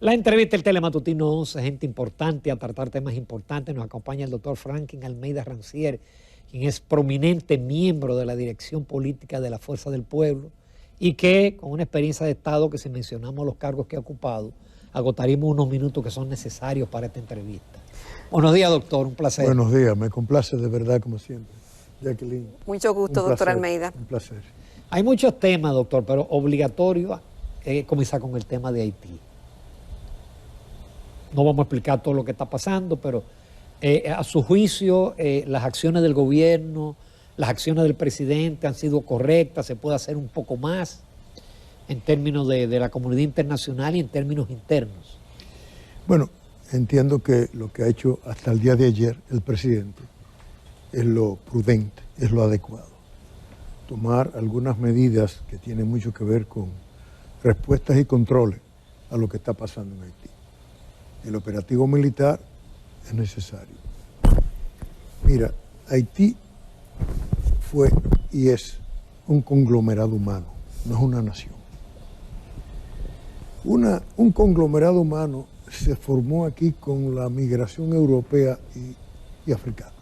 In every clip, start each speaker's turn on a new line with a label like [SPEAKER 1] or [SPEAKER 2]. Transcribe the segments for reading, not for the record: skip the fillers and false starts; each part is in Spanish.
[SPEAKER 1] La entrevista del Telematutino 11, gente importante a tratar temas importantes. Nos acompaña el doctor Franklin Almeida Rancière, quien es prominente miembro de la dirección política de la Fuerza del Pueblo y que, con una experiencia de Estado que si mencionamos los cargos que ha ocupado, agotaríamos unos minutos que son necesarios para esta entrevista. Buenos días, doctor, un placer.
[SPEAKER 2] Buenos días, me complace de verdad como siempre. Jacqueline.
[SPEAKER 3] Mucho gusto, doctor Almeida.
[SPEAKER 2] Un placer.
[SPEAKER 1] Hay muchos temas, doctor, pero obligatorio comenzar con el tema de Haití. No vamos a explicar todo lo que está pasando, pero a su juicio las acciones del gobierno, las acciones del presidente han sido correctas, se puede hacer un poco más en términos de la comunidad internacional y en términos internos.
[SPEAKER 2] Bueno, entiendo que lo que ha hecho hasta el día de ayer el presidente es lo prudente, es lo adecuado. Tomar algunas medidas que tienen mucho que ver con respuestas y controles a lo que está pasando en Haití. El operativo militar es necesario. Mira, Haití fue y es un conglomerado humano, no es una nación. Un conglomerado humano se formó aquí con la migración europea y africana.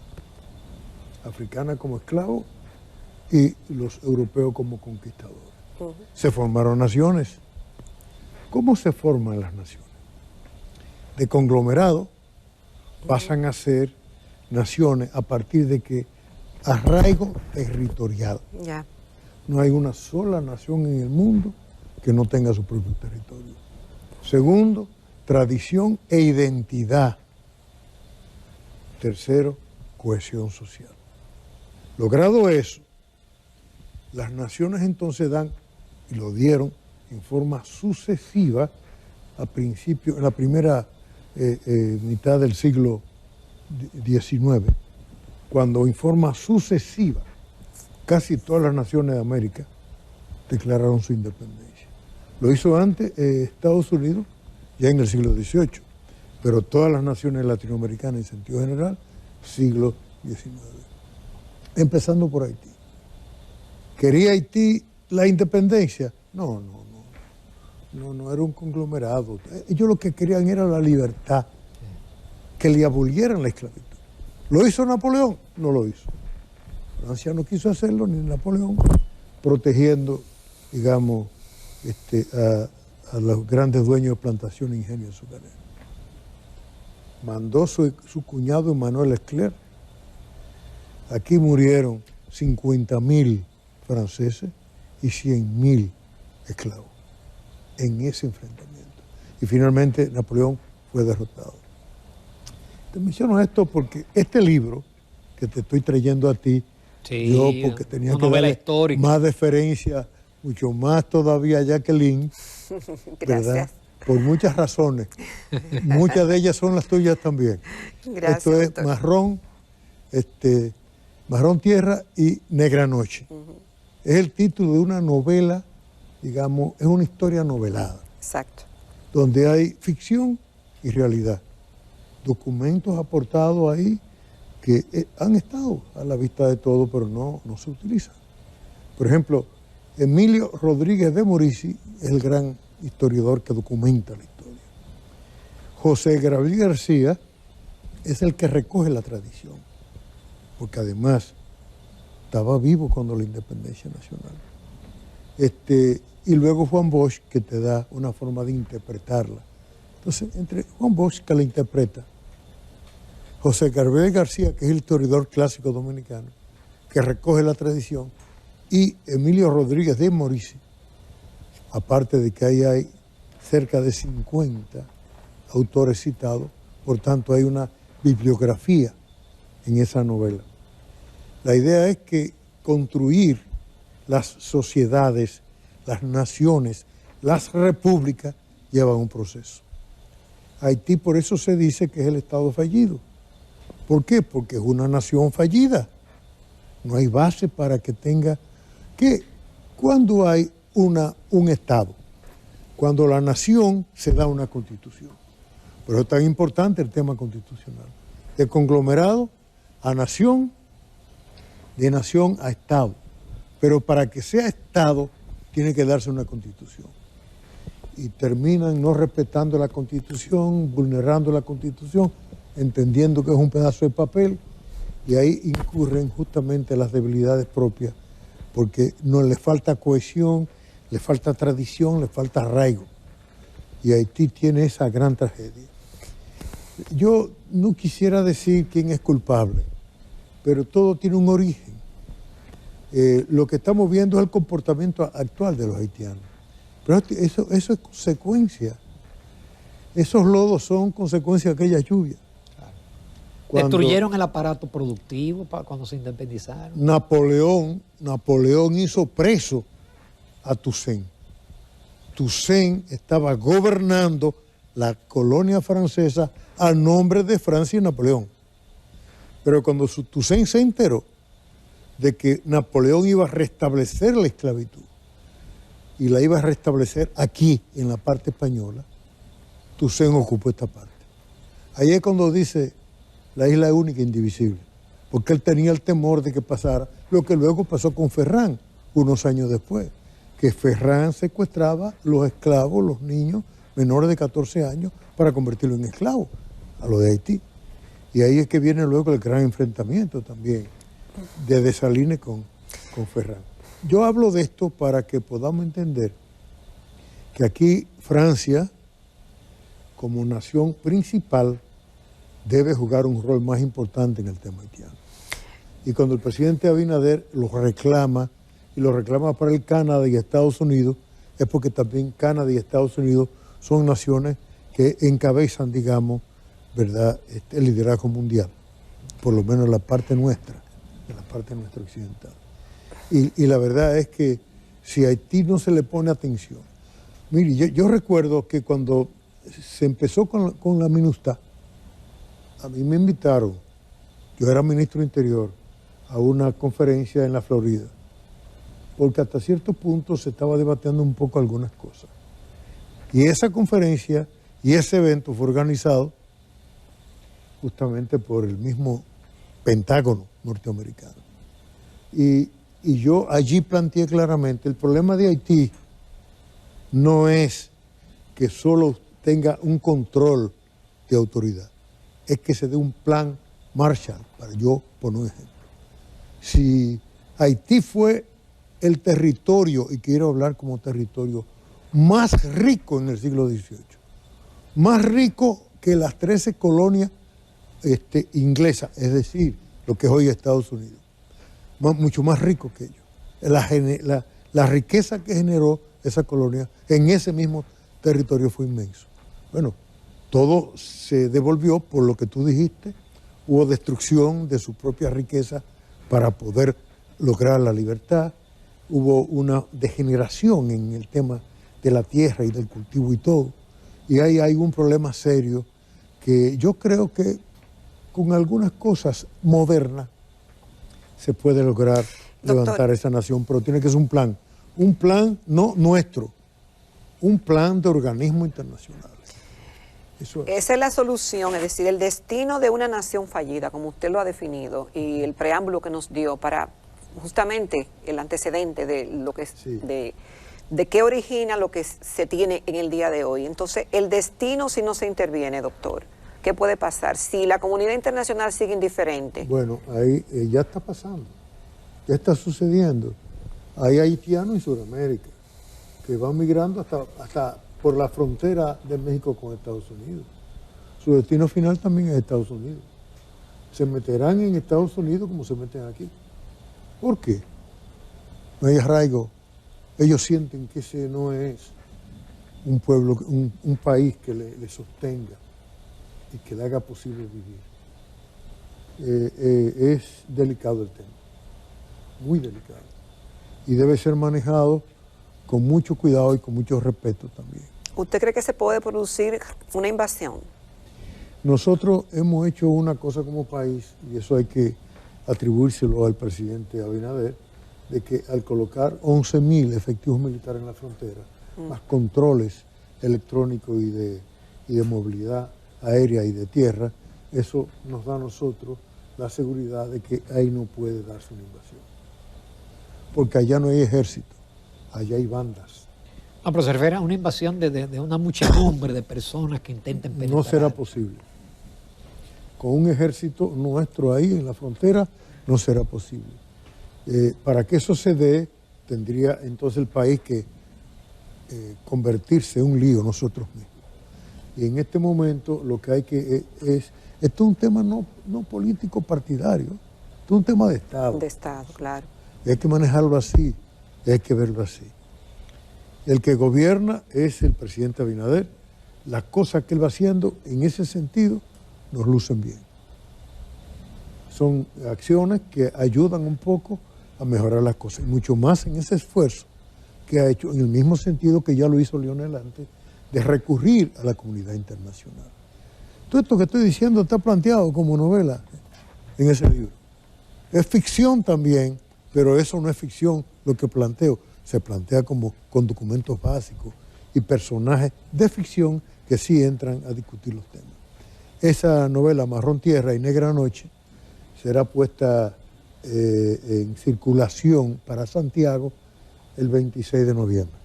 [SPEAKER 2] Africana como esclavos y los europeos como conquistadores. Se formaron naciones. ¿Cómo se forman las naciones? De conglomerado pasan a ser naciones a partir de que arraigo territorial.
[SPEAKER 3] Ya.
[SPEAKER 2] No hay una sola nación en el mundo que no tenga su propio territorio. Segundo, tradición e identidad. Tercero, cohesión social. Logrado eso, las naciones entonces dan, y lo dieron en forma sucesiva, a principio, en la primera mitad del siglo XIX, cuando en forma sucesiva casi todas las naciones de América declararon su independencia. Lo hizo antes Estados Unidos, ya en el siglo XVIII, pero todas las naciones latinoamericanas en sentido general, siglo XIX. Empezando por Haití. ¿Quería Haití la independencia? No, era un conglomerado. Ellos lo que querían era la libertad, que le abolieran la esclavitud. ¿Lo hizo Napoleón? No lo hizo. Francia no quiso hacerlo, ni Napoleón, protegiendo, digamos, a los grandes dueños de plantaciones e ingenios azucareros. Mandó su cuñado Emmanuel Leclerc. Aquí murieron 50.000 franceses y 100.000 esclavos en ese enfrentamiento. Y finalmente Napoleón fue derrotado. Te menciono esto porque este libro que te estoy trayendo a ti,
[SPEAKER 1] sí,
[SPEAKER 2] yo porque tenía que darle
[SPEAKER 1] histórica,
[SPEAKER 2] más deferencia, mucho más todavía a Jacqueline, ¿verdad? Por muchas razones. Muchas de ellas son las tuyas también.
[SPEAKER 3] Gracias,
[SPEAKER 2] esto es
[SPEAKER 3] doctor.
[SPEAKER 2] Marrón Tierra y Negra Noche. Es el título de una novela, digamos, es una historia novelada.
[SPEAKER 3] Exacto.
[SPEAKER 2] Donde hay ficción y realidad. Documentos aportados ahí que han estado a la vista de todo, pero no se utilizan. Por ejemplo, Emilio Rodríguez de Morici es el gran historiador que documenta la historia. José Gabriel García es el que recoge la tradición, porque además estaba vivo cuando la independencia nacional. Y luego Juan Bosch, que te da una forma de interpretarla. Entonces, entre Juan Bosch, que la interpreta, José Gabriel García, que es el historiador clásico dominicano, que recoge la tradición, y Emilio Rodríguez de Morici, aparte de que ahí hay cerca de 50 autores citados, por tanto hay una bibliografía en esa novela. La idea es que construir las sociedades, las naciones, las repúblicas llevan un proceso. Haití por eso se dice que es el Estado fallido. ¿Por qué? Porque es una nación fallida. No hay base para que tenga... ¿Cuándo hay un Estado? Cuando la nación se da una constitución. Por eso es tan importante el tema constitucional. De conglomerado a nación, de nación a Estado. Pero para que sea Estado, tiene que darse una constitución. y terminan no respetando la Constitución, vulnerando la Constitución, entendiendo que es un pedazo de papel, y ahí incurren justamente las debilidades propias, porque no les falta cohesión, les falta tradición, les falta arraigo. Y Haití tiene esa gran tragedia. Yo no quisiera decir quién es culpable, pero todo tiene un origen. Lo que estamos viendo es el comportamiento actual de los haitianos. Pero eso es consecuencia. Esos lodos son consecuencia de aquella lluvia.
[SPEAKER 1] Destruyeron el aparato productivo cuando se independizaron.
[SPEAKER 2] Napoleón hizo preso a Toussaint. Toussaint estaba gobernando la colonia francesa a nombre de Francia y Napoleón. Pero cuando Toussaint se enteró de que Napoleón iba a restablecer la esclavitud y la iba a restablecer aquí, en la parte española, Toussaint ocupó esta parte. Ahí es cuando dice, la isla es única e indivisible, porque él tenía el temor de que pasara lo que luego pasó con Ferrán, unos años después, que Ferrán secuestraba los esclavos, los niños menores de 14 años, para convertirlos en esclavos, a los de Haití. Y ahí es que viene luego el gran enfrentamiento también de Dessalines con Ferrán. Yo hablo de esto para que podamos entender que aquí Francia, como nación principal, debe jugar un rol más importante en el tema haitiano. Y cuando el presidente Abinader lo reclama, y lo reclama para el Canadá y Estados Unidos, es porque también Canadá y Estados Unidos son naciones que encabezan, digamos, ¿verdad?, el liderazgo mundial, por lo menos en la parte nuestra occidental. Y la verdad es que si a Haití no se le pone atención, mire, yo recuerdo que cuando se empezó con la MINUSTAH, a mí me invitaron, yo era ministro de Interior, a una conferencia en la Florida, porque hasta cierto punto se estaba debatiendo un poco algunas cosas. Y esa conferencia y ese evento fue organizado justamente por el mismo Pentágono norteamericano. Y yo allí planteé claramente, el problema de Haití no es que solo tenga un control de autoridad, es que se dé un plan Marshall, para yo poner un ejemplo. Si Haití fue el territorio, y quiero hablar como territorio, más rico en el siglo XVIII, más rico que las 13 colonias inglesas, es decir, lo que es hoy Estados Unidos, mucho más rico que ellos. La riqueza que generó esa colonia en ese mismo territorio fue inmenso. Bueno, todo se devolvió por lo que tú dijiste, hubo destrucción de su propia riqueza para poder lograr la libertad, hubo una degeneración en el tema de la tierra y del cultivo y todo, y ahí hay un problema serio que yo creo que con algunas cosas modernas se puede lograr levantar esa nación, pero tiene que ser un plan no nuestro, un plan de organismos internacionales. Eso es.
[SPEAKER 3] Esa es la solución, es decir, el destino de una nación fallida, como usted lo ha definido, y el preámbulo que nos dio para justamente el antecedente de lo que
[SPEAKER 2] Sí.
[SPEAKER 3] de qué origina lo que se tiene en el día de hoy. Entonces, el destino, si no se interviene, doctor, ¿qué puede pasar? Si la comunidad internacional sigue indiferente.
[SPEAKER 2] Bueno, ahí ya está pasando, ya está sucediendo. Hay haitianos en Sudamérica que van migrando hasta por la frontera de México con Estados Unidos. Su destino final también es Estados Unidos. Se meterán en Estados Unidos como se meten aquí. ¿Por qué? No hay arraigo. Ellos sienten que ese no es un pueblo, un país que le sostenga y que le haga posible vivir. Es delicado el tema, muy delicado. Y debe ser manejado con mucho cuidado y con mucho respeto también.
[SPEAKER 3] ¿Usted cree que se puede producir una invasión?
[SPEAKER 2] Nosotros hemos hecho una cosa como país, y eso hay que atribuírselo al presidente Abinader, de que al colocar 11.000 efectivos militares en la frontera, más controles electrónicos y de movilidad aérea y de tierra, eso nos da a nosotros la seguridad de que ahí no puede darse una invasión. Porque allá no hay ejército, allá hay bandas.
[SPEAKER 1] No, pero se refiere a una invasión de una muchedumbre de personas que intenten penetrar.
[SPEAKER 2] No será posible. Con un ejército nuestro ahí en la frontera no será posible. Para que eso se dé, tendría entonces el país que convertirse en un lío nosotros mismos. Y en este momento lo que hay que esto es un tema no político partidario, esto es un tema de Estado.
[SPEAKER 3] De Estado, claro.
[SPEAKER 2] Y hay que manejarlo así, y hay que verlo así. El que gobierna es el presidente Abinader. Las cosas que él va haciendo en ese sentido nos lucen bien. Son acciones que ayudan un poco a mejorar las cosas, y mucho más en ese esfuerzo que ha hecho en el mismo sentido que ya lo hizo Leonel antes, de recurrir a la comunidad internacional. Todo esto que estoy diciendo está planteado como novela en ese libro. Es ficción también, pero eso no es ficción lo que planteo. Se plantea como con documentos básicos y personajes de ficción que sí entran a discutir los temas. Esa novela, Marrón Tierra y Negra Noche, será puesta en circulación para Santiago el 26 de noviembre.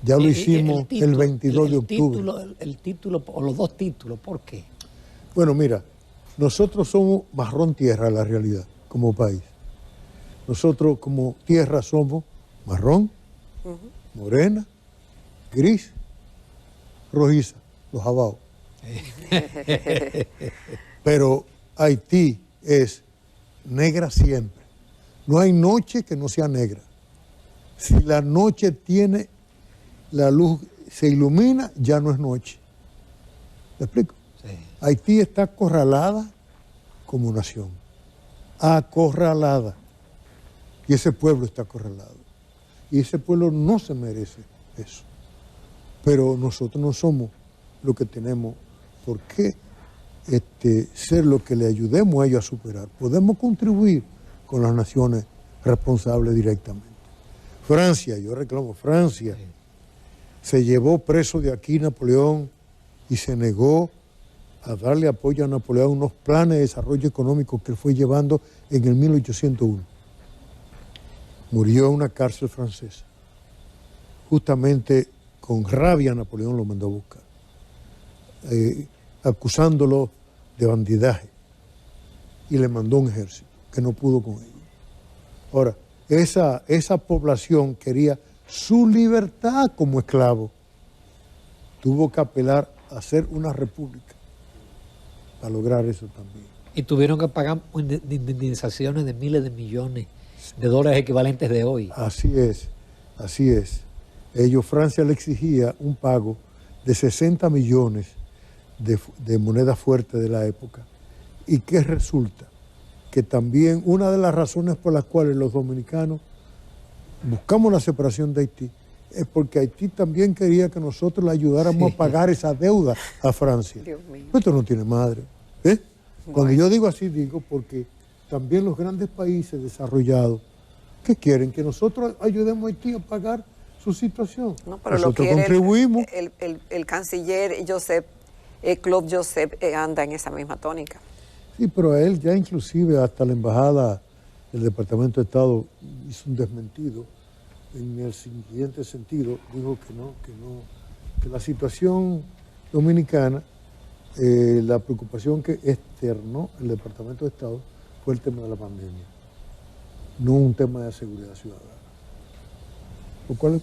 [SPEAKER 2] Ya lo hicimos el 22 de octubre.
[SPEAKER 1] El título, o los dos títulos, ¿por qué?
[SPEAKER 2] Bueno, mira, nosotros somos marrón tierra, la realidad, como país. Nosotros como tierra somos marrón, morena, gris, rojiza, los abaos. Pero Haití es negra siempre. No hay noche que no sea negra. Si la noche tiene la luz, se ilumina, ya no es noche. ¿Me explico?
[SPEAKER 1] Sí.
[SPEAKER 2] Haití está acorralada como nación. Acorralada. Y ese pueblo está acorralado. Y ese pueblo no se merece eso. Pero nosotros no somos lo que tenemos por qué ser lo que le ayudemos a ellos a superar. Podemos contribuir con las naciones responsables directamente. Francia, yo reclamo, Francia se llevó preso de aquí Napoleón y se negó a darle apoyo a Napoleón unos planes de desarrollo económico que él fue llevando en el 1801. Murió en una cárcel francesa. Justamente con rabia Napoleón lo mandó a buscar, acusándolo de bandidaje, y le mandó un ejército que no pudo con ellos. Ahora, esa población quería su libertad como esclavo. Tuvo que apelar a hacer una república para lograr eso también.
[SPEAKER 1] Y tuvieron que pagar indemnizaciones de miles de millones de dólares equivalentes de hoy.
[SPEAKER 2] Así es, así es. Francia le exigía un pago de 60 millones de moneda fuerte de la época. ¿Y qué resulta? Que también una de las razones por las cuales los dominicanos buscamos la separación de Haití es porque Haití también quería que nosotros le ayudáramos a pagar esa deuda a Francia.
[SPEAKER 3] Dios mío.
[SPEAKER 2] Esto no tiene madre. Cuando yo digo así, digo porque también los grandes países desarrollados, ¿qué quieren? Que nosotros ayudemos a Haití a pagar su situación.
[SPEAKER 3] No, pero
[SPEAKER 2] nosotros
[SPEAKER 3] lo que
[SPEAKER 2] contribuimos.
[SPEAKER 3] el canciller Claude Joseph anda en esa misma tónica.
[SPEAKER 2] Sí, pero a él ya inclusive hasta la embajada del Departamento de Estado hizo un desmentido en el siguiente sentido, dijo que la situación dominicana, la preocupación que externó el Departamento de Estado fue el tema de la pandemia, no un tema de seguridad ciudadana. Lo cual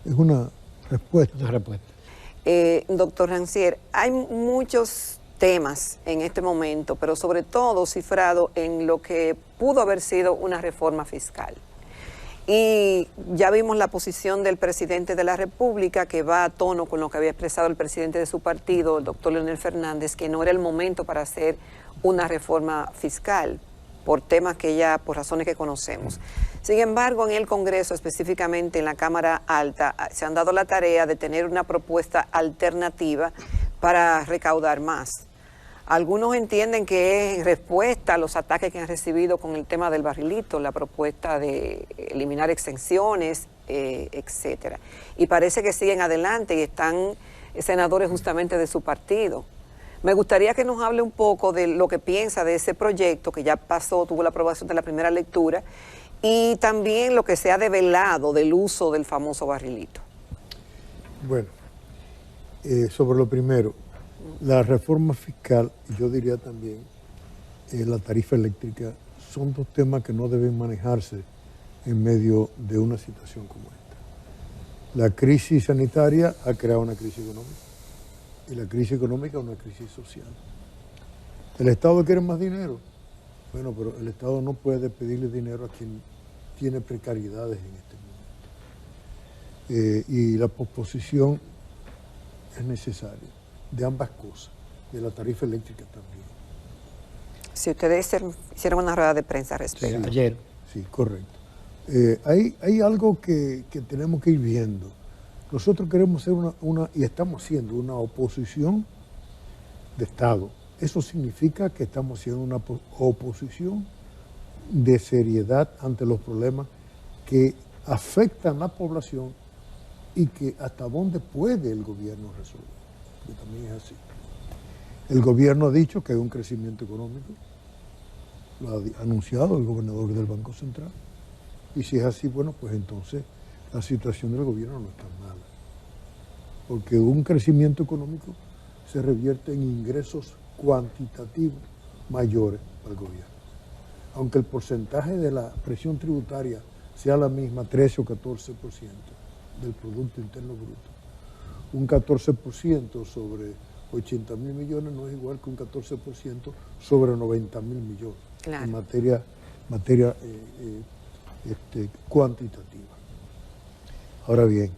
[SPEAKER 2] es una respuesta.
[SPEAKER 1] Una respuesta.
[SPEAKER 3] Doctor Rancière, hay muchos temas en este momento, pero sobre todo cifrado en lo que pudo haber sido una reforma fiscal. Y ya vimos la posición del presidente de la República, que va a tono con lo que había expresado el presidente de su partido, el doctor Leonel Fernández, que no era el momento para hacer una reforma fiscal, por temas por razones que conocemos. Sin embargo, en el Congreso, específicamente en la Cámara Alta, se han dado la tarea de tener una propuesta alternativa para recaudar más. Algunos entienden que es respuesta a los ataques que han recibido con el tema del barrilito, la propuesta de eliminar exenciones, etcétera. Y parece que siguen adelante y están senadores justamente de su partido. Me gustaría que nos hable un poco de lo que piensa de ese proyecto que ya pasó, tuvo la aprobación de la primera lectura, y también lo que se ha develado del uso del famoso barrilito.
[SPEAKER 2] Bueno, sobre lo primero, la reforma fiscal, y yo diría también la tarifa eléctrica, son dos temas que no deben manejarse en medio de una situación como esta. La crisis sanitaria ha creado una crisis económica y la crisis económica una crisis social. ¿El Estado quiere más dinero? Bueno, pero el Estado no puede pedirle dinero a quien tiene precariedades en este momento. Y la posposición es necesaria de ambas cosas, de la tarifa eléctrica también.
[SPEAKER 3] Si ustedes hicieron una rueda de prensa al respecto.
[SPEAKER 1] Sí, ayer.
[SPEAKER 2] Sí, correcto. Hay algo que tenemos que ir viendo. Nosotros queremos ser y estamos haciendo una oposición de Estado. Eso significa que estamos haciendo una oposición de seriedad ante los problemas que afectan a la población y que hasta dónde puede el gobierno resolver. Porque también es así. El gobierno ha dicho que hay un crecimiento económico, lo ha anunciado el gobernador del Banco Central. Y si es así, bueno, pues entonces la situación del gobierno no es tan mala. Porque un crecimiento económico se revierte en ingresos cuantitativos mayores para el gobierno. Aunque el porcentaje de la presión tributaria sea la misma, 13 o 14% del Producto Interno Bruto, un 14% sobre 80.000 millones no es igual que un 14% sobre 90.000 millones. Claro. En materia cuantitativa. Ahora bien,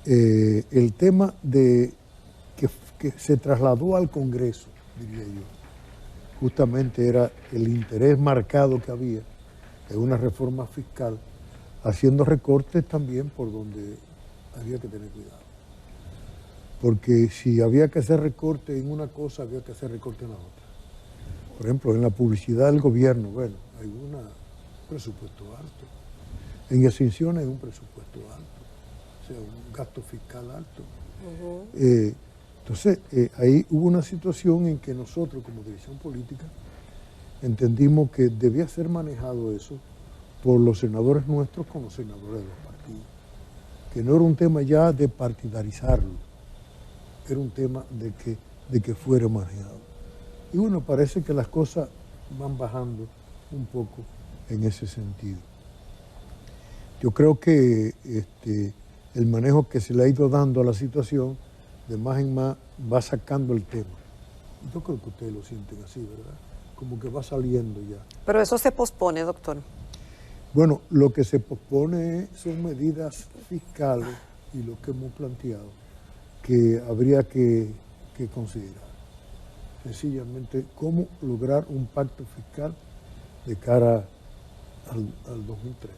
[SPEAKER 2] el tema de que se trasladó al Congreso, diría yo, justamente era el interés marcado que había en una reforma fiscal, haciendo recortes también por donde había que tener cuidado. Porque si había que hacer recorte en una cosa, había que hacer recorte en la otra. Por ejemplo, en la publicidad del gobierno, bueno, hay un presupuesto alto. En exenciones hay un presupuesto alto, o sea, un gasto fiscal alto. Entonces, ahí hubo una situación en que nosotros, como dirección política, entendimos que debía ser manejado eso por los senadores nuestros con los senadores de los partidos. Que no era un tema ya de partidarizarlo, era un tema de que fuera manejado. Y bueno, parece que las cosas van bajando un poco en ese sentido. Yo creo que el manejo que se le ha ido dando a la situación, de más en más, va sacando el tema. Yo creo que ustedes lo sienten así, ¿verdad? Como que va saliendo ya.
[SPEAKER 3] Pero eso se pospone, doctor.
[SPEAKER 2] Bueno, lo que se pospone son medidas fiscales y lo que hemos planteado que habría que considerar. Sencillamente, cómo lograr un pacto fiscal de cara al 2030.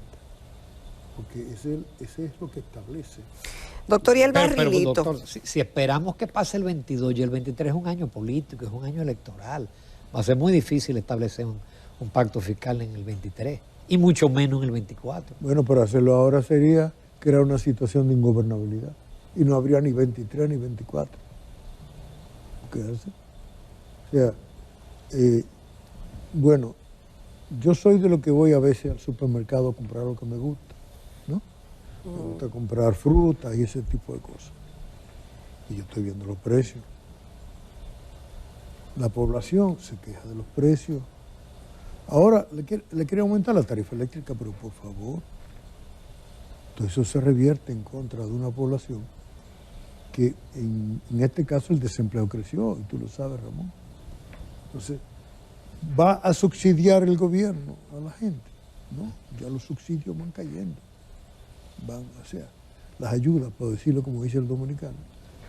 [SPEAKER 2] Porque ese es lo que establece.
[SPEAKER 3] Doctor, y el barrilito.
[SPEAKER 1] Pero, doctor, si esperamos que pase el 22 y el 23 es un año político, es un año electoral, va a ser muy difícil establecer un pacto fiscal en el 23 y mucho menos en el 24.
[SPEAKER 2] Bueno, pero hacerlo ahora sería crear una situación de ingobernabilidad y no habría ni 23 ni 24. ¿Qué hace? O sea, bueno, yo soy de lo que voy a veces al supermercado a comprar lo que me gusta, ¿no? Me gusta comprar frutas y ese tipo de cosas. Y yo estoy viendo los precios. La población se queja de los precios. Ahora le quiere aumentar la tarifa eléctrica, pero por favor. Entonces eso se revierte en contra de una población que en este caso el desempleo creció, y tú lo sabes, Ramón. Entonces, va a subsidiar el gobierno a la gente, ¿no? Ya los subsidios van cayendo. O sea, las ayudas, por decirlo como dice el dominicano,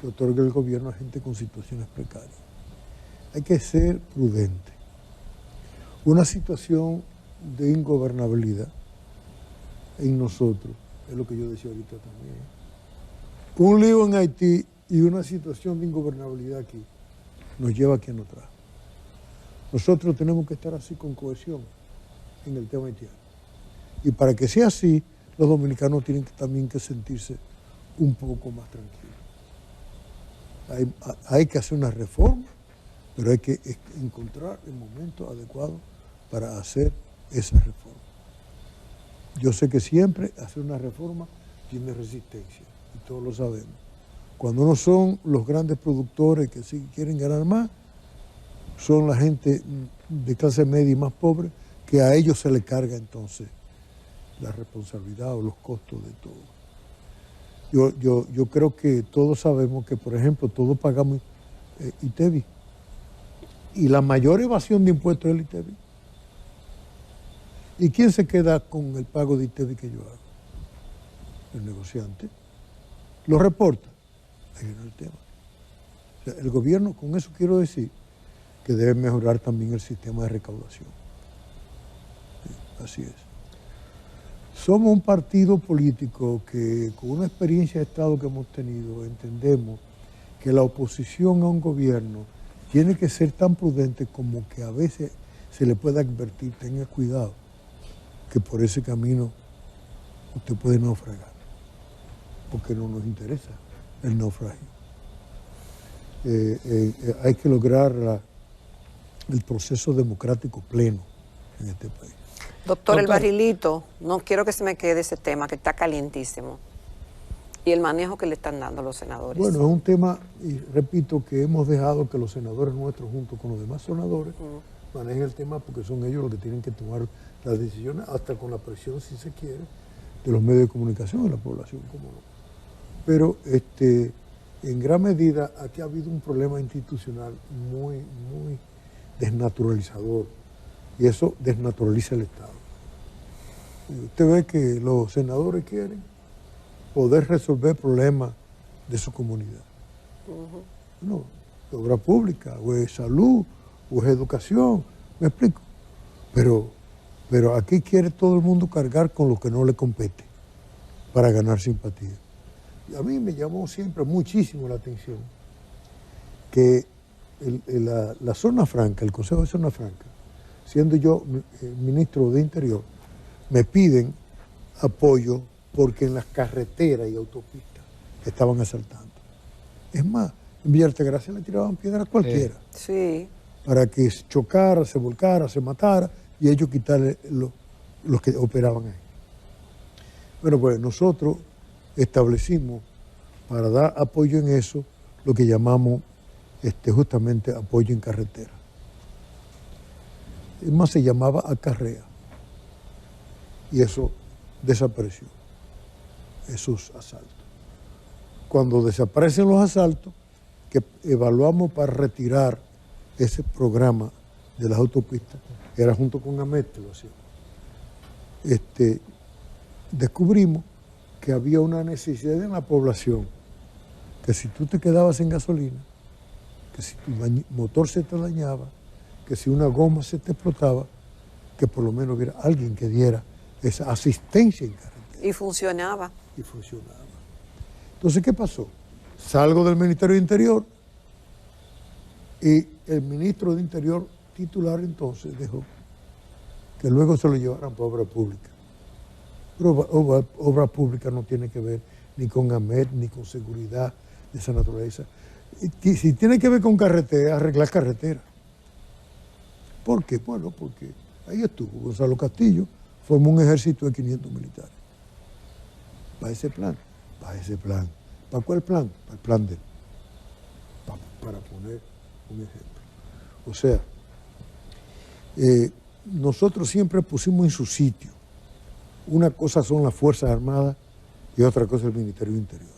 [SPEAKER 2] que otorga el gobierno a gente con situaciones precarias. Hay que ser prudente. Una situación de ingobernabilidad en nosotros, es lo que yo decía ahorita también. Un lío en Haití y una situación de ingobernabilidad aquí nos lleva a quien nos trajo. Nosotros tenemos que estar así con cohesión en el tema haitiano. Y para que sea así, los dominicanos tienen también que sentirse un poco más tranquilos. Hay que hacer una reforma, pero hay que encontrar el momento adecuado para hacer esa reforma. Yo sé que siempre hacer una reforma tiene resistencia, y todos lo sabemos. Cuando no son los grandes productores que sí quieren ganar más, son la gente de clase media y más pobre, que a ellos se les carga entonces la responsabilidad o los costos de todo. Yo creo que todos sabemos que, por ejemplo, todos pagamos ITEVI. Y la mayor evasión de impuestos es el ITEVI. ¿Y quién se queda con el pago de ITEVI que yo hago? El negociante. Lo reporta. Ahí viene el tema. O sea, el gobierno, con eso quiero decir, que debe mejorar también el sistema de recaudación. Sí, así es. Somos un partido político que, con una experiencia de Estado que hemos tenido, entendemos que la oposición a un gobierno tiene que ser tan prudente como que a veces se le puede advertir, tenga cuidado, que por ese camino usted puede naufragar, porque no nos interesa el naufragio. Hay que lograr el proceso democrático pleno en este país.
[SPEAKER 3] Doctor, el barrilito, no quiero que se me quede ese tema que está calientísimo. Y el manejo que le están dando los senadores.
[SPEAKER 2] Bueno, es un tema, y repito, que hemos dejado que los senadores nuestros, junto con los demás senadores, manejen el tema porque son ellos los que tienen que tomar las decisiones, hasta con la presión, si se quiere, de los medios de comunicación, de la población, como no. Pero en gran medida aquí ha habido un problema institucional muy desnaturalizador, y eso desnaturaliza el Estado. Usted ve que los senadores quieren poder resolver problemas de su comunidad. No, es obra pública, o es salud, o es educación, me explico. Pero aquí quiere todo el mundo cargar con lo que no le compete para ganar simpatía. Y a mí me llamó siempre muchísimo la atención que la zona franca, el Consejo de Zona Franca, siendo yo ministro de Interior, me piden apoyo porque en las carreteras y autopistas estaban asaltando. Es más, en Villa Altagracia le tiraban piedras a cualquiera.
[SPEAKER 3] Sí.
[SPEAKER 2] Para que chocara, se volcara, se matara y ellos quitarle los que operaban ahí. Bueno, pues nosotros establecimos para dar apoyo en eso lo que llamamos justamente apoyo en carretera. Es más, se llamaba acarrea. Y eso desapareció, esos asaltos. Cuando desaparecen los asaltos, que evaluamos para retirar ese programa de las autopistas, era junto con AMET que lo hacíamos, descubrimos que había una necesidad en la población, que si tú te quedabas sin gasolina, que si tu motor se te dañaba, que si una goma se te explotaba, que por lo menos hubiera alguien que diera esa asistencia en carretera.
[SPEAKER 3] Y funcionaba.
[SPEAKER 2] Y funcionaba. Entonces, ¿qué pasó? Salgo del Ministerio de Interior y el ministro de Interior titular entonces dejó que luego se lo llevaran para obra pública. Pero obra pública no tiene que ver ni con AMET, ni con seguridad de esa naturaleza. Y si tiene que ver con carretera, arreglar carretera. ¿Por qué? Bueno, porque ahí estuvo Gonzalo Castillo, formó un ejército de 500 militares. ¿Para ese plan? Para ese plan. ¿Para cuál plan? Para el plan de él. Para poner un ejemplo. O sea, nosotros siempre pusimos en su sitio. Una cosa son las Fuerzas Armadas y otra cosa el Ministerio del Interior.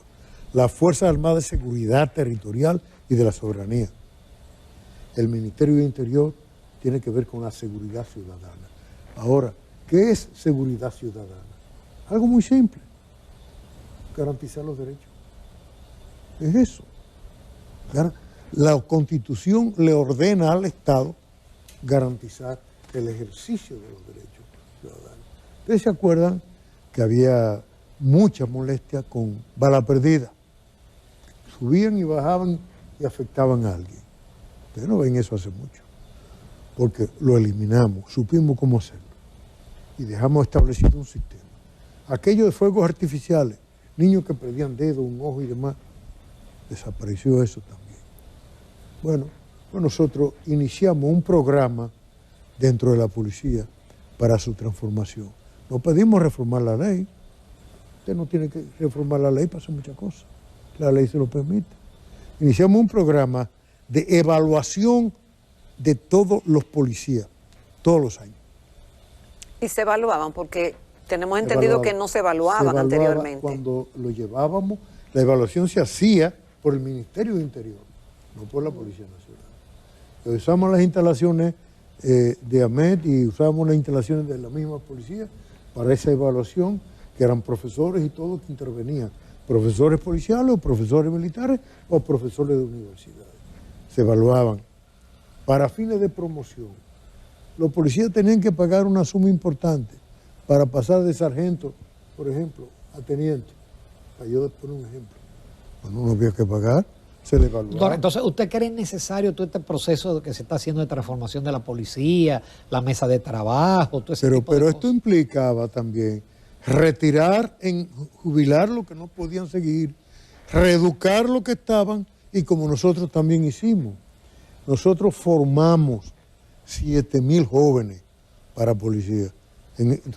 [SPEAKER 2] Las Fuerzas Armadas de seguridad territorial y de la soberanía. El Ministerio del Interior tiene que ver con la seguridad ciudadana. Ahora, ¿qué es seguridad ciudadana? Algo muy simple. Garantizar los derechos. Es eso. La Constitución le ordena al Estado garantizar el ejercicio de los derechos ciudadanos. ¿Ustedes se acuerdan que había mucha molestia con bala perdida? Subían y bajaban y afectaban a alguien. Ustedes no ven eso hace mucho, porque lo eliminamos, supimos cómo hacerlo y dejamos establecido un sistema. Aquello de fuegos artificiales, niños que perdían dedos, un ojo y demás, desapareció eso también. Bueno, pues nosotros iniciamos un programa dentro de la policía para su transformación. No pedimos reformar la ley. Usted no tiene que reformar la ley para hacer muchas cosas. la ley se lo permite. Iniciamos un programa de evaluación de todos los policías, todos los años.
[SPEAKER 3] Y se evaluaban, porque tenemos entendido que no se evaluaban anteriormente.
[SPEAKER 2] Cuando lo llevábamos, la evaluación se hacía por el Ministerio de Interior, no por la Policía Nacional. Usamos las instalaciones de AMET y usábamos las instalaciones de la misma policía para esa evaluación, que eran profesores y todos que intervenían, profesores policiales o profesores militares o profesores de universidades. Se evaluaban para fines de promoción. Los policías tenían que pagar una suma importante para pasar de sargento, por ejemplo, a teniente. Para yo poner un ejemplo. Cuando no había que pagar, se le evaluaba.
[SPEAKER 1] Doctor, entonces, ¿usted cree necesario todo este proceso que se está haciendo de transformación de la policía, la mesa de trabajo, todo ese tipo de
[SPEAKER 2] Pero
[SPEAKER 1] cosas?
[SPEAKER 2] esto implicaba también retirar, jubilar lo que no podían seguir, reeducar lo que estaban, y como nosotros también hicimos. Nosotros formamos 7.000 jóvenes para policía.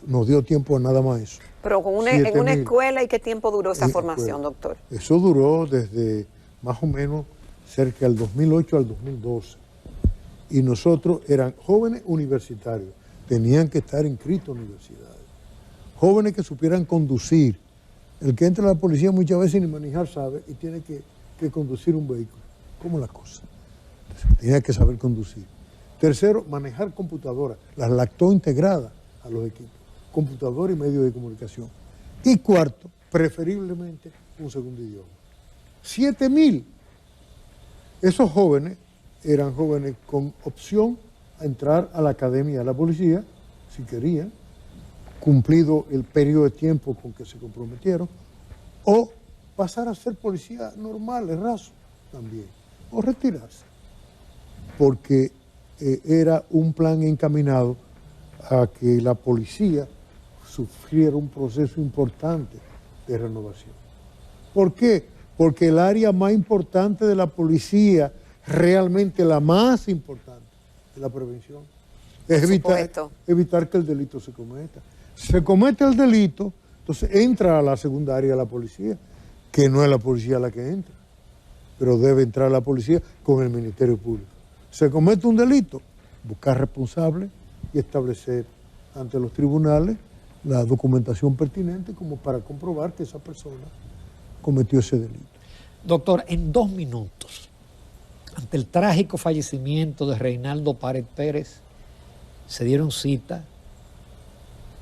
[SPEAKER 2] Nos dio tiempo a nada más eso.
[SPEAKER 3] Pero en una escuela, ¿y qué tiempo duró esa formación, doctor?
[SPEAKER 2] Eso duró desde más o menos cerca del 2008 al 2012. Y nosotros eran jóvenes universitarios, tenían que estar inscritos en universidades. Jóvenes que supieran conducir. El que entra a la policía muchas veces ni manejar sabe y tiene que conducir un vehículo. ¿Cómo la cosa? Entonces, tenía que saber conducir. Tercero, manejar computadoras, las lactó integradas a los equipos, computadora y medios de comunicación. Y cuarto, preferiblemente un segundo idioma. 7.000. Esos jóvenes eran jóvenes con opción a entrar a la academia de la policía, si querían, cumplido el periodo de tiempo con que se comprometieron, o pasar a ser policía normal, raso también, o retirarse. Porque era un plan encaminado a que la policía sufriera un proceso importante de renovación. ¿Por qué? Porque el área más importante de la policía, realmente la más importante, es la prevención. Es evitar que el delito se cometa. Si se comete el delito, entonces entra a la segunda área de la policía, que no es la policía la que entra, pero debe entrar la policía con el Ministerio Público. Se comete un delito, buscar responsables y establecer ante los tribunales la documentación pertinente como para comprobar que esa persona cometió ese delito.
[SPEAKER 1] Doctor, en 2 minutos, ante el trágico fallecimiento de Reinaldo Pared Pérez, se dieron cita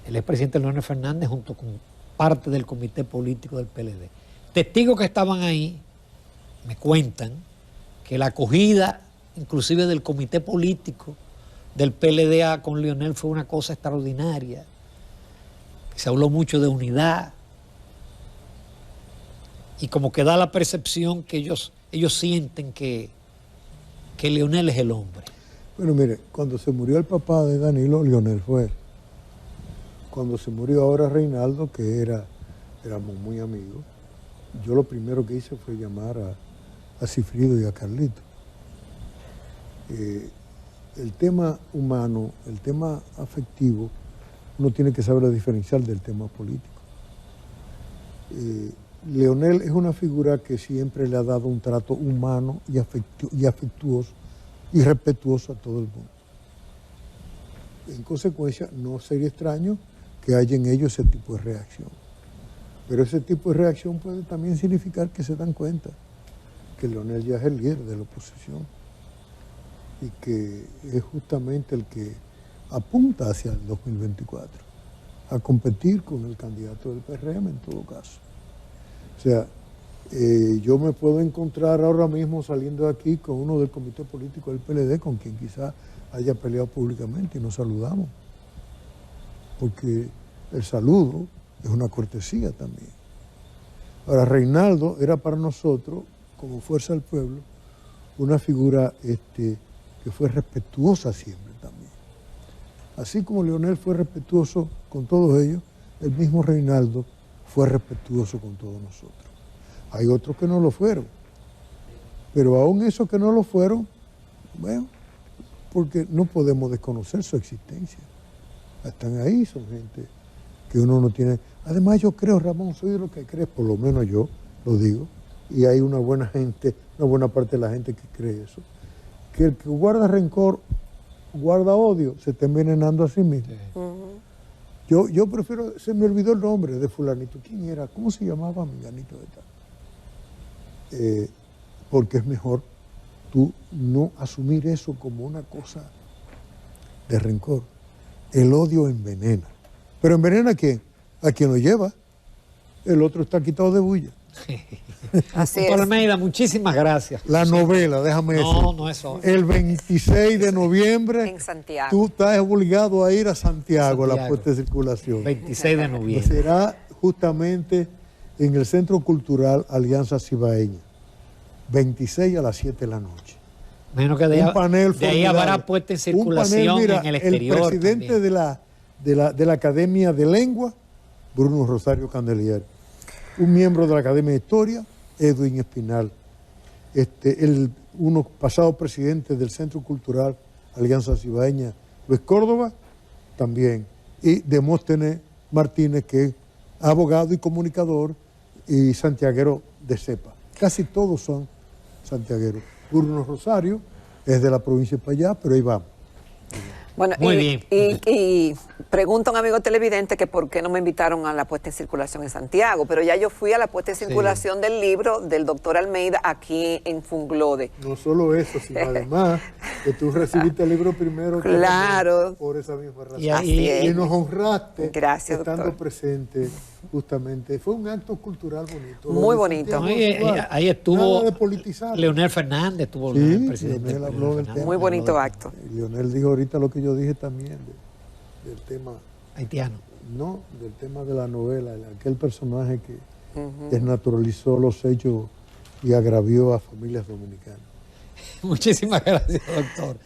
[SPEAKER 1] el expresidente Leonel Fernández junto con parte del comité político del PLD. Testigos que estaban ahí me cuentan que la acogida inclusive del comité político del PLD con Leonel fue una cosa extraordinaria. Se habló mucho de unidad y como que da la percepción que ellos sienten que Leonel es el hombre.
[SPEAKER 2] Bueno, mire, cuando se murió el papá de Danilo, Leonel fue. Cuando se murió ahora Reinaldo, que éramos muy amigos, yo lo primero que hice fue llamar a Cifrido y a Carlito. El tema humano, el tema afectivo, uno tiene que saber diferenciar del tema político. Leonel es una figura que siempre le ha dado un trato humano y afectuoso y respetuoso a todo el mundo. En consecuencia, no sería extraño que haya en ellos ese tipo de reacción. Pero ese tipo de reacción puede también significar que se dan cuenta que Leonel ya es el líder de la oposición y que es justamente el que apunta hacia el 2024, a competir con el candidato del PRM en todo caso. O sea, yo me puedo encontrar ahora mismo saliendo de aquí con uno del comité político del PLD, con quien quizás haya peleado públicamente y nos saludamos, porque el saludo es una cortesía también. Ahora, Reinaldo era para nosotros, como Fuerza del Pueblo, una figura que fue respetuosa siempre también. Así como Leonel fue respetuoso con todos ellos, el mismo Reinaldo fue respetuoso con todos nosotros. Hay otros que no lo fueron, pero aún esos que no lo fueron, bueno, porque no podemos desconocer su existencia. Están ahí, son gente que uno no tiene. Además, yo creo, Ramón, soy de lo que crees, por lo menos yo lo digo, y hay una buena gente, una buena parte de la gente que cree eso, que el que guarda rencor, guarda odio, se está envenenando a sí mismo. Yo prefiero, se me olvidó el nombre de fulanito, ¿quién era? ¿Cómo se llamaba Menganito de tal? Porque es mejor tú no asumir eso como una cosa de rencor. El odio envenena. ¿Pero envenena a quién? A quien lo lleva. El otro está quitado de bulla.
[SPEAKER 3] Así
[SPEAKER 1] Doctor
[SPEAKER 3] es.
[SPEAKER 1] Almeida, muchísimas gracias.
[SPEAKER 2] La novela, déjame decir.
[SPEAKER 1] No, eso.
[SPEAKER 2] El 26 de noviembre,
[SPEAKER 3] En Santiago.
[SPEAKER 2] tú estás obligado a ir a Santiago, a la
[SPEAKER 1] Santiago.
[SPEAKER 2] puesta de circulación.
[SPEAKER 1] 26 de noviembre.
[SPEAKER 2] Será justamente en el Centro Cultural Alianza Cibaeña, 26 a las 7 de la noche.
[SPEAKER 1] Menos que de
[SPEAKER 2] Un panel
[SPEAKER 1] de ahí habrá
[SPEAKER 2] formidable.
[SPEAKER 1] puesta en
[SPEAKER 2] Un
[SPEAKER 1] circulación
[SPEAKER 2] panel, mira,
[SPEAKER 1] en el exterior.
[SPEAKER 2] El presidente
[SPEAKER 1] también.
[SPEAKER 2] de la Academia de Lengua, Bruno Rosario Candelier. Un miembro de la Academia de Historia, Edwin Espinal. Uno pasado presidente del Centro Cultural Alianza Cibaeña, Luis Córdoba, también. Y Demóstenes Martínez, que es abogado y comunicador y santiaguero de cepa. Casi todos son santiagueros. Bruno Rosario es de la provincia de Payá, pero ahí vamos.
[SPEAKER 3] Bueno,
[SPEAKER 1] Muy bien.
[SPEAKER 3] Y pregunta a un amigo televidente que por qué no me invitaron a la puesta en circulación en Santiago, pero ya yo fui a la puesta en circulación del libro del doctor Almeida aquí en Funglode.
[SPEAKER 2] No solo eso, sino además que tú recibiste el libro primero que
[SPEAKER 3] Claro.
[SPEAKER 2] por esa misma razón.
[SPEAKER 1] Y
[SPEAKER 3] Así es.
[SPEAKER 2] Y nos honraste
[SPEAKER 3] Gracias,
[SPEAKER 2] estando
[SPEAKER 3] doctor.
[SPEAKER 2] presente justamente. Fue un acto cultural bonito.
[SPEAKER 3] Muy
[SPEAKER 2] Lo de
[SPEAKER 3] bonito.
[SPEAKER 2] Santiago
[SPEAKER 1] No, y
[SPEAKER 2] igual.
[SPEAKER 1] ahí estuvo
[SPEAKER 2] Nada de politizar.
[SPEAKER 1] Leonel Fernández, estuvo
[SPEAKER 2] Sí,
[SPEAKER 1] el presidente.
[SPEAKER 2] Leonel habló
[SPEAKER 1] Leonel
[SPEAKER 2] del
[SPEAKER 1] Fernández.
[SPEAKER 2] tema.
[SPEAKER 3] Muy bonito acto.
[SPEAKER 2] Y Leonel dijo ahorita lo que yo dije también del tema,
[SPEAKER 1] Haitiano.
[SPEAKER 2] no, del tema de la novela, aquel personaje que desnaturalizó los hechos y agravió a familias dominicanas.
[SPEAKER 1] Muchísimas gracias, doctor.